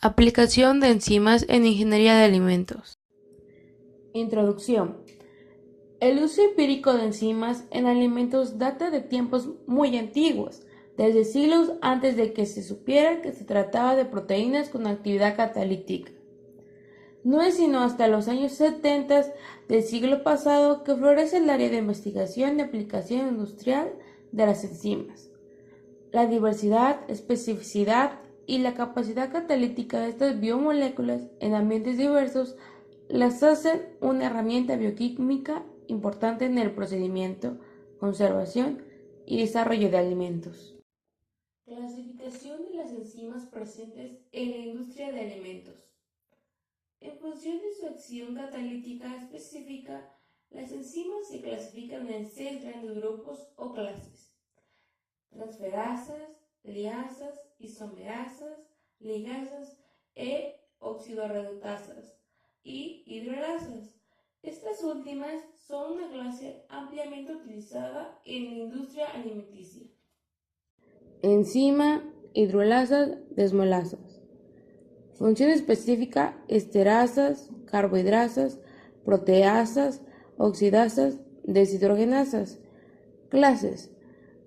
Aplicación de enzimas en ingeniería de alimentos. Introducción. El uso empírico de enzimas en alimentos data de tiempos muy antiguos, desde siglos antes de que se supiera que se trataba de proteínas con actividad catalítica. No es sino hasta los años 70 del siglo pasado que florece el área de investigación y aplicación industrial de las enzimas. La diversidad, especificidad y la capacidad catalítica de estas biomoléculas en ambientes diversos las hacen una herramienta bioquímica importante en el procedimiento, conservación y desarrollo de alimentos. Clasificación de las enzimas presentes en la industria de alimentos. En función de su acción catalítica específica, las enzimas se clasifican en 6 grandes grupos o clases: transferasas, liasas, isomerasas, ligasas e oxidorreductasas y hidrolasas. Estas últimas son una clase ampliamente utilizada en la industria alimenticia. Enzima, hidrolasas, desmolasas. Función específica: esterasas, carbohidrasas, proteasas, oxidasas, deshidrogenasas. Clases: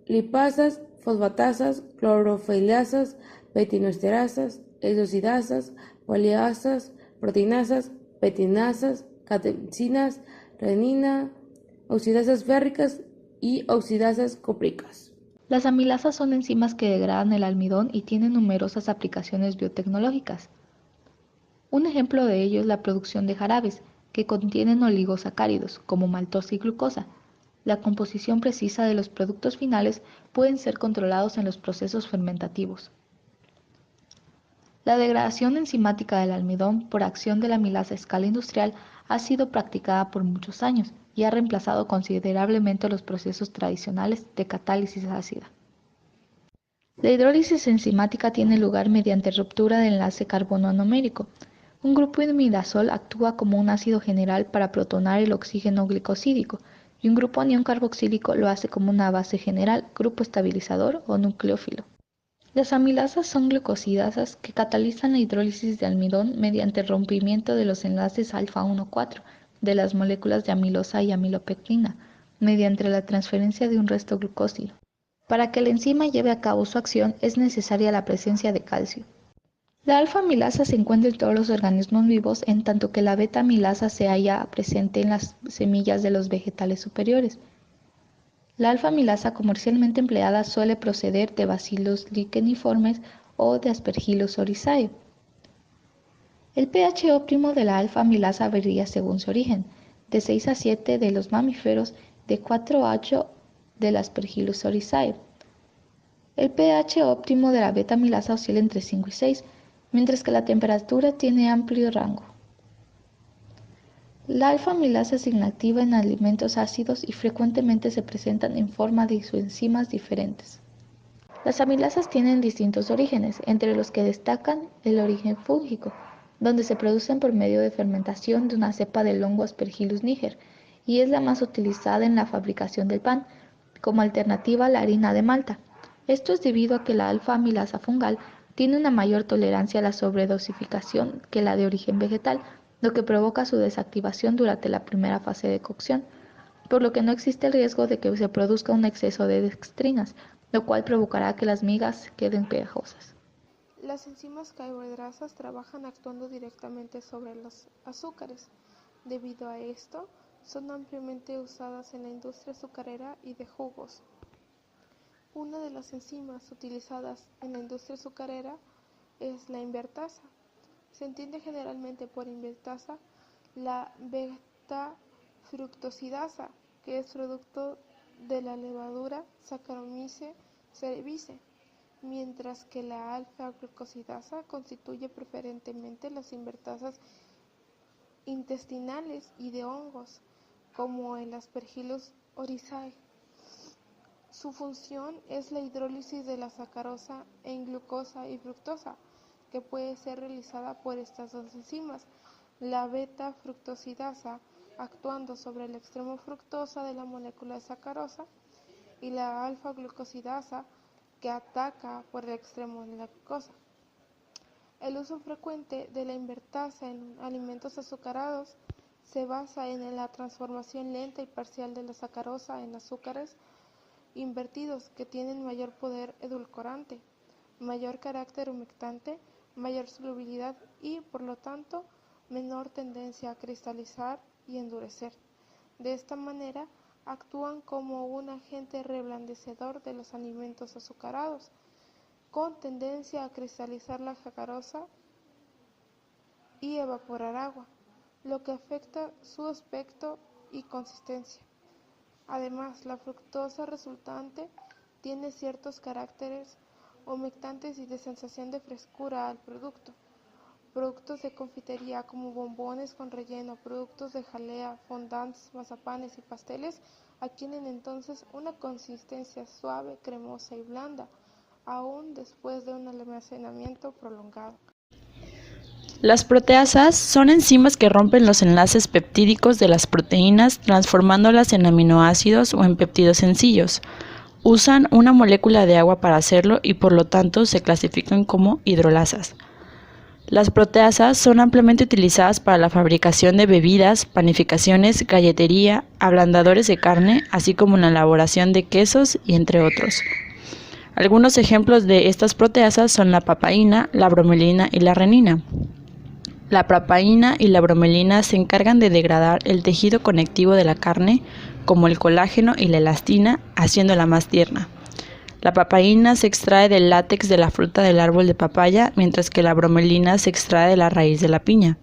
lipasas, fosfatasas, clorofilasas, petinoesterasas, exocidasas, poliasas, proteinasas, petinasas, catepsinas, renina, oxidasas férricas y oxidasas cúpricas. Las amilasas son enzimas que degradan el almidón y tienen numerosas aplicaciones biotecnológicas. Un ejemplo de ello es la producción de jarabes, que contienen oligosacáridos, como maltosa y glucosa. La composición precisa de los productos finales pueden ser controlados en los procesos fermentativos. La degradación enzimática del almidón por acción de la amilasa a escala industrial ha sido practicada por muchos años y ha reemplazado considerablemente los procesos tradicionales de catálisis ácida. La hidrólisis enzimática tiene lugar mediante ruptura del enlace carbono anomérico. Un grupo imidazol actúa como un ácido general para protonar el oxígeno glicosídico y un grupo anión carboxílico lo hace como una base general, grupo estabilizador o nucleófilo. Las amilasas son glucosidasas que catalizan la hidrólisis de almidón mediante el rompimiento de los enlaces alfa-1,4 de las moléculas de amilosa y amilopectina, mediante la transferencia de un resto glucósilo. Para que la enzima lleve a cabo su acción es necesaria la presencia de calcio. La alfa-amilasa se encuentra en todos los organismos vivos, en tanto que la beta-amilasa se halla presente en las semillas de los vegetales superiores. La alfa-amilasa comercialmente empleada suele proceder de Bacillus licheniformes o de Aspergillus oryzae. El pH óptimo de la alfa-amilasa varía según su origen, de 6 a 7 de los mamíferos, de 4 a 8 del Aspergillus oryzae. El pH óptimo de la beta-amilasa oscila entre 5 y 6, mientras que la temperatura tiene amplio rango. La alfa-amilasa es inactiva en alimentos ácidos y frecuentemente se presentan en forma de isoenzimas diferentes. Las amilasas tienen distintos orígenes, entre los que destacan el origen fúngico, donde se producen por medio de fermentación de una cepa del hongo Aspergillus niger, y es la más utilizada en la fabricación del pan, como alternativa a la harina de malta. Esto es debido a que la alfa-amilasa fungal tiene una mayor tolerancia a la sobredosificación que la de origen vegetal, lo que provoca su desactivación durante la primera fase de cocción, por lo que no existe el riesgo de que se produzca un exceso de dextrinas, lo cual provocará que las migas queden pegajosas. Las enzimas carbohidrasas trabajan actuando directamente sobre los azúcares. Debido a esto, son ampliamente usadas en la industria azucarera y de jugos. Una de las enzimas utilizadas en la industria azucarera es la invertasa. Se entiende generalmente por invertasa la beta-fructosidasa, que es producto de la levadura Saccharomyces cerevisiae, mientras que la alfa-glucosidasa constituye preferentemente las invertasas intestinales y de hongos, como el Aspergillus oryzae. Su función es la hidrólisis de la sacarosa en glucosa y fructosa, que puede ser realizada por estas dos enzimas, la beta-fructosidasa actuando sobre el extremo fructosa de la molécula de sacarosa y la alfa-glucosidasa que ataca por el extremo de la glucosa. El uso frecuente de la invertasa en alimentos azucarados se basa en la transformación lenta y parcial de la sacarosa en azúcares invertidos que tienen mayor poder edulcorante, mayor carácter humectante, mayor solubilidad y, por lo tanto, menor tendencia a cristalizar y endurecer. De esta manera, actúan como un agente reblandecedor de los alimentos azucarados, con tendencia a cristalizar la sacarosa y evaporar agua, lo que afecta su aspecto y consistencia. Además, la fructosa resultante tiene ciertos caracteres humectantes y de sensación de frescura al producto. Productos de confitería como bombones con relleno, productos de jalea, fondants, mazapanes y pasteles adquieren entonces una consistencia suave, cremosa y blanda, aún después de un almacenamiento prolongado. Las proteasas son enzimas que rompen los enlaces peptídicos de las proteínas, transformándolas en aminoácidos o en péptidos sencillos. Usan una molécula de agua para hacerlo y por lo tanto se clasifican como hidrolasas. Las proteasas son ampliamente utilizadas para la fabricación de bebidas, panificaciones, galletería, ablandadores de carne, así como en la elaboración de quesos y entre otros. Algunos ejemplos de estas proteasas son la papaína, la bromelina y la renina. La papaína y la bromelina se encargan de degradar el tejido conectivo de la carne, como el colágeno y la elastina, haciéndola más tierna. La papaína se extrae del látex de la fruta del árbol de papaya, mientras que la bromelina se extrae de la raíz de la piña.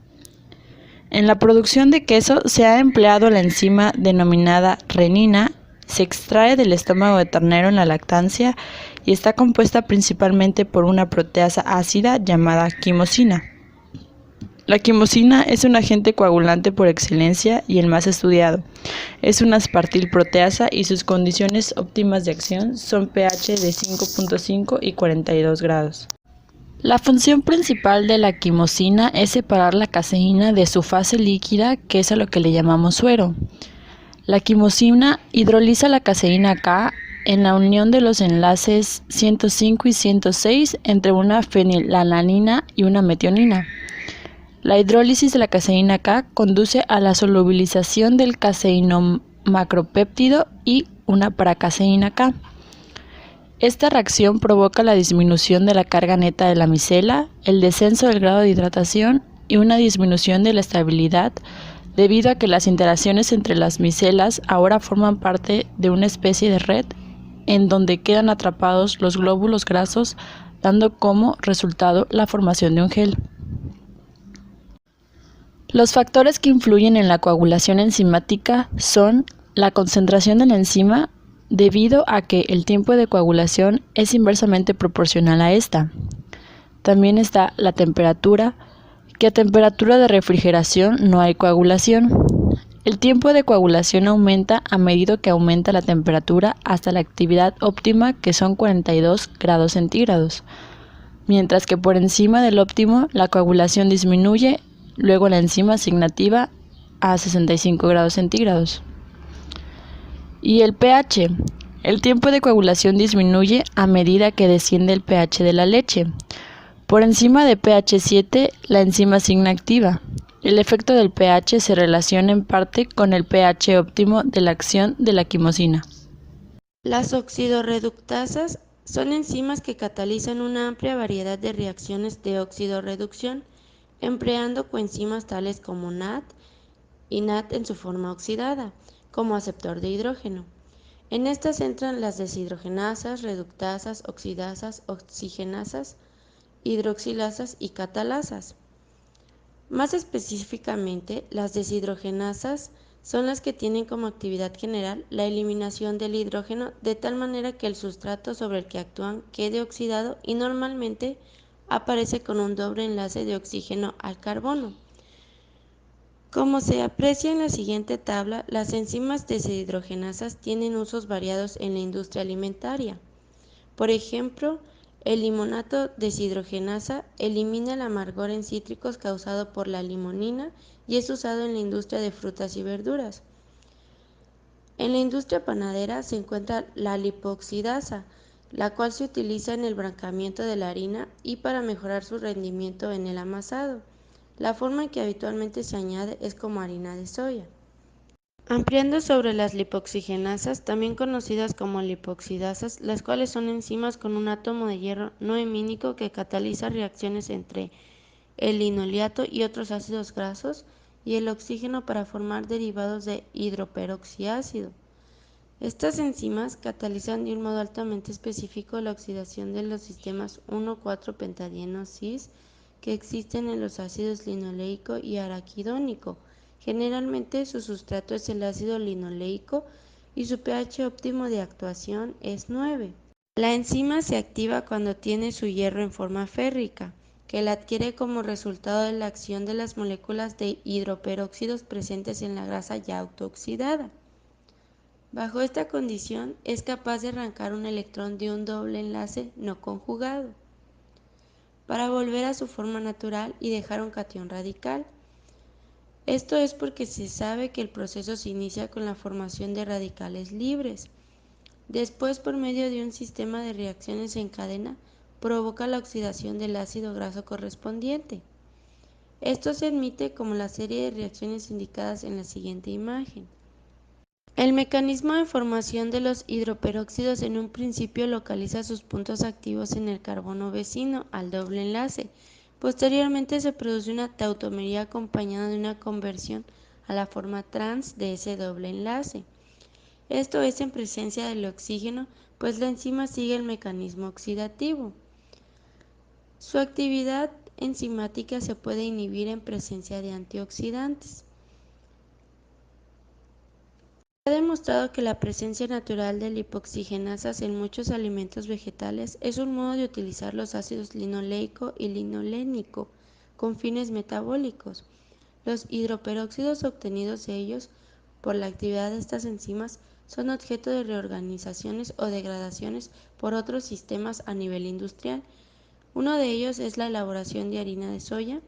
En la producción de queso se ha empleado la enzima denominada renina, se extrae del estómago de ternero en la lactancia y está compuesta principalmente por una proteasa ácida llamada quimosina. La quimosina es un agente coagulante por excelencia y el más estudiado. Es una aspartil proteasa y sus condiciones óptimas de acción son pH de 5.5 y 42 grados. La función principal de la quimosina es separar la caseína de su fase líquida, que es a lo que le llamamos suero. La quimosina hidroliza la caseína K en la unión de los enlaces 105 y 106 entre una fenilalanina y una metionina. La hidrólisis de la caseína K conduce a la solubilización del caseinomacropéptido y una paracaseína K. Esta reacción provoca la disminución de la carga neta de la micela, el descenso del grado de hidratación y una disminución de la estabilidad, debido a que las interacciones entre las micelas ahora forman parte de una especie de red en donde quedan atrapados los glóbulos grasos, dando como resultado la formación de un gel. Los factores que influyen en la coagulación enzimática son la concentración de la enzima, debido a que el tiempo de coagulación es inversamente proporcional a esta. También está la temperatura, que a temperatura de refrigeración no hay coagulación. El tiempo de coagulación aumenta a medida que aumenta la temperatura hasta la actividad óptima, que son 42 grados centígrados, mientras que por encima del óptimo la coagulación disminuye. Luego la enzima asignativa a 65 grados centígrados. Y el pH. El tiempo de coagulación disminuye a medida que desciende el pH de la leche. Por encima de pH 7, la enzima asigna activa. El efecto del pH se relaciona en parte con el pH óptimo de la acción de la quimosina. Las oxidorreductasas son enzimas que catalizan una amplia variedad de reacciones de oxidorreducción, empleando coenzimas tales como NAD y NAD en su forma oxidada, como aceptor de hidrógeno. En estas entran las deshidrogenasas, reductasas, oxidasas, oxigenasas, hidroxilasas y catalasas. Más específicamente, las deshidrogenasas son las que tienen como actividad general la eliminación del hidrógeno de tal manera que el sustrato sobre el que actúan quede oxidado y normalmente aparece con un doble enlace de oxígeno al carbono. Como se aprecia en la siguiente tabla, las enzimas deshidrogenasas tienen usos variados en la industria alimentaria. Por ejemplo, el limonato deshidrogenasa elimina el amargor en cítricos causado por la limonina y es usado en la industria de frutas y verduras. En la industria panadera se encuentra la lipoxidasa, la cual se utiliza en el blanqueamiento de la harina y para mejorar su rendimiento en el amasado. La forma en que habitualmente se añade es como harina de soya. Ampliando sobre las lipoxigenasas, también conocidas como lipoxidasas, las cuales son enzimas con un átomo de hierro no hemínico que cataliza reacciones entre el linoleato y otros ácidos grasos y el oxígeno para formar derivados de hidroperoxiácido. Estas enzimas catalizan de un modo altamente específico la oxidación de los sistemas 1,4-pentadieno-cis que existen en los ácidos linoleico y araquidónico. Generalmente su sustrato es el ácido linoleico y su pH óptimo de actuación es 9. La enzima se activa cuando tiene su hierro en forma férrica, que la adquiere como resultado de la acción de las moléculas de hidroperóxidos presentes en la grasa ya autooxidada. Bajo esta condición es capaz de arrancar un electrón de un doble enlace no conjugado para volver a su forma natural y dejar un catión radical. Esto es porque se sabe que el proceso se inicia con la formación de radicales libres. Después, por medio de un sistema de reacciones en cadena, provoca la oxidación del ácido graso correspondiente. Esto se admite como la serie de reacciones indicadas en la siguiente imagen. El mecanismo de formación de los hidroperóxidos en un principio localiza sus puntos activos en el carbono vecino al doble enlace. Posteriormente se produce una tautomería acompañada de una conversión a la forma trans de ese doble enlace. Esto es en presencia del oxígeno, pues la enzima sigue el mecanismo oxidativo. Su actividad enzimática se puede inhibir en presencia de antioxidantes. Se ha demostrado que la presencia natural de lipoxigenasas en muchos alimentos vegetales es un modo de utilizar los ácidos linoleico y linolénico con fines metabólicos. Los hidroperóxidos obtenidos de ellos por la actividad de estas enzimas son objeto de reorganizaciones o degradaciones por otros sistemas a nivel industrial. Uno de ellos es la elaboración de harina de soya,